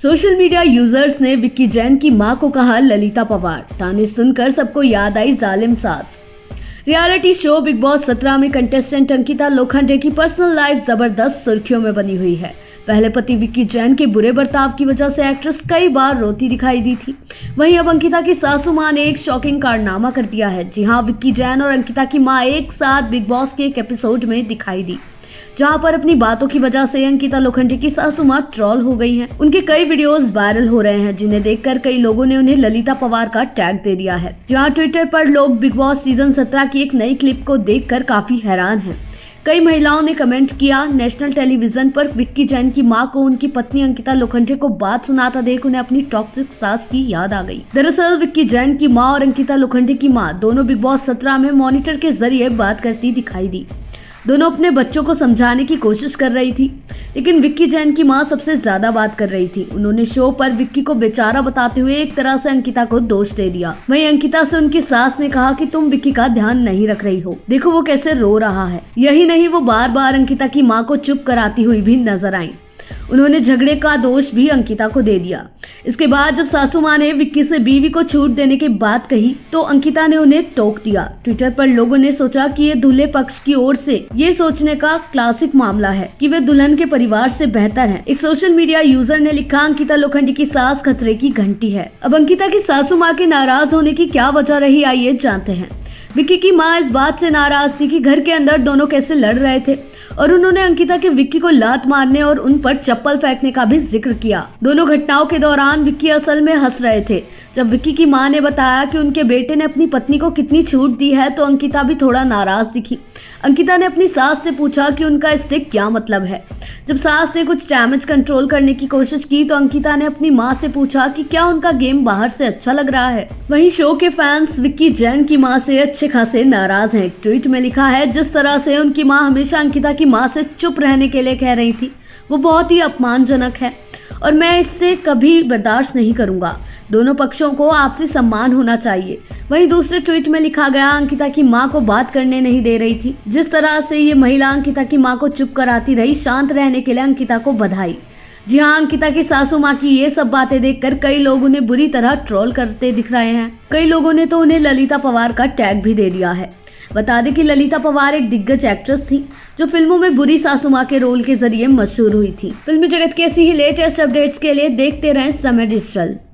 Social media users ने विक्की जैन की मां को कहा ललिता पवार। ताने सुनकर सबको याद आई जालिम सास। रियलिटी शो बिग बॉस 17 में कंटेस्टेंट अंकिता लोखंडे की पर्सनल लाइफ जबरदस्त सुर्खियों में बनी हुई है। पहले पति विक्की जैन के बुरे बर्ताव की वजह से एक्ट्रेस कई बार रोती दिखाई दी थी। वहीं अब अंकिता की सासू मां ने एक शॉकिंग कारनामा कर दिया है। जी हां, विक्की जैन और अंकिता की मां एक साथ बिग बॉस के एक एपिसोड में दिखाई दी, जहां पर अपनी बातों की वजह से अंकिता लोखंडे की सासू मां ट्रोल हो गई हैं। उनके कई वीडियोस वायरल हो रहे हैं, जिन्हें देखकर कई लोगों ने उन्हें ललिता पवार का टैग दे दिया है। जहां ट्विटर पर लोग बिग बॉस सीजन 17 की एक नई क्लिप को देखकर काफी हैरान हैं। कई महिलाओं ने कमेंट किया, नेशनल टेलीविजन पर विक्की जैन की मां को उनकी पत्नी अंकिता लोखंडे को बात सुनाता देख उन्हें अपनी टॉक्सिक सास की याद आ गई। दरअसल विक्की जैन की मां और अंकिता लोखंडे की मां दोनों बिग बॉस 17 में मॉनिटर के जरिए बात करती दिखाई दी। दोनों अपने बच्चों को समझाने की कोशिश कर रही थी, लेकिन विक्की जैन की मां सबसे ज्यादा बात कर रही थी। उन्होंने शो पर विक्की को बेचारा बताते हुए एक तरह से अंकिता को दोष दे दिया। वहीं अंकिता से उनकी सास ने कहा कि तुम विक्की का ध्यान नहीं रख रही हो, देखो वो कैसे रो रहा है। यही नहीं, वो बार बार अंकिता की मां को चुप कराती हुई भी नजर आई। उन्होंने झगड़े का दोष भी अंकिता को दे दिया। इसके बाद जब सासू मां ने विक्की से बीवी को छूट देने की बात कही तो अंकिता ने उन्हें टोक दिया। ट्विटर पर लोगों ने सोचा कि ये दूल्हे पक्ष की ओर से ये सोचने का क्लासिक मामला है कि वे दुल्हन के परिवार से बेहतर हैं। एक सोशल मीडिया यूजर ने लिखा, अंकिता लोखंडे की सास खतरे की घंटी है। अब अंकिता की सासू मां के नाराज होने की क्या वजह रही, आइए जानते हैं। विक्की की मां इस बात से नाराज थी कि घर के अंदर दोनों कैसे लड़ रहे थे, और उन्होंने अंकिता के विक्की को लात मारने और उन पर चप्पल फेंकने का भी जिक्र किया। दोनों घटनाओं के दौरान विक्की असल में हंस रहे थे। जब विक्की की मां ने बताया कि उनके बेटे ने अपनी पत्नी को कितनी छूट दी है तो अंकिता भी थोड़ा नाराज दिखी। अंकिता ने अपनी सास से पूछा कि उनका इससे क्या मतलब है। जब सास ने कुछ डैमेज कंट्रोल करने की कोशिश की तो अंकिता ने अपनी मां से पूछा कि क्या उनका गेम बाहर से अच्छा लग रहा है। वहीं शो के फैंस विक्की जैन की मां से अच्छे खासे नाराज हैं। एक ट्वीट में लिखा है, जिस तरह से उनकी मां हमेशा अंकिता की मां से चुप रहने के लिए कह रही थी, वो बहुत ही अपमानजनक है और मैं इससे कभी बर्दाश्त नहीं करूंगा। दोनों पक्षों को आपसी सम्मान होना चाहिए। वहीं दूसरे ट्वीट में लिखा गया, अंकिता की मां को बात करने नहीं दे रही थी। जिस तरह से ये महिला अंकिता की मां को चुप कराती रही, शांत रहने के लिए अंकिता को बधाई। जी हाँ, अंकिता की सासू मां की ये सब बातें देखकर कई लोग उन्हें बुरी तरह ट्रोल करते दिख रहे हैं। कई लोगों ने तो उन्हें ललिता पवार का टैग भी दे दिया है। बता दें कि ललिता पवार एक दिग्गज एक्ट्रेस थी जो फिल्मों में बुरी सासू मां के रोल के जरिए मशहूर हुई थी। फिल्मी जगत की ऐसी ही लेटेस्ट अपडेट्स के लिए देखते रहें समय डिजिटल।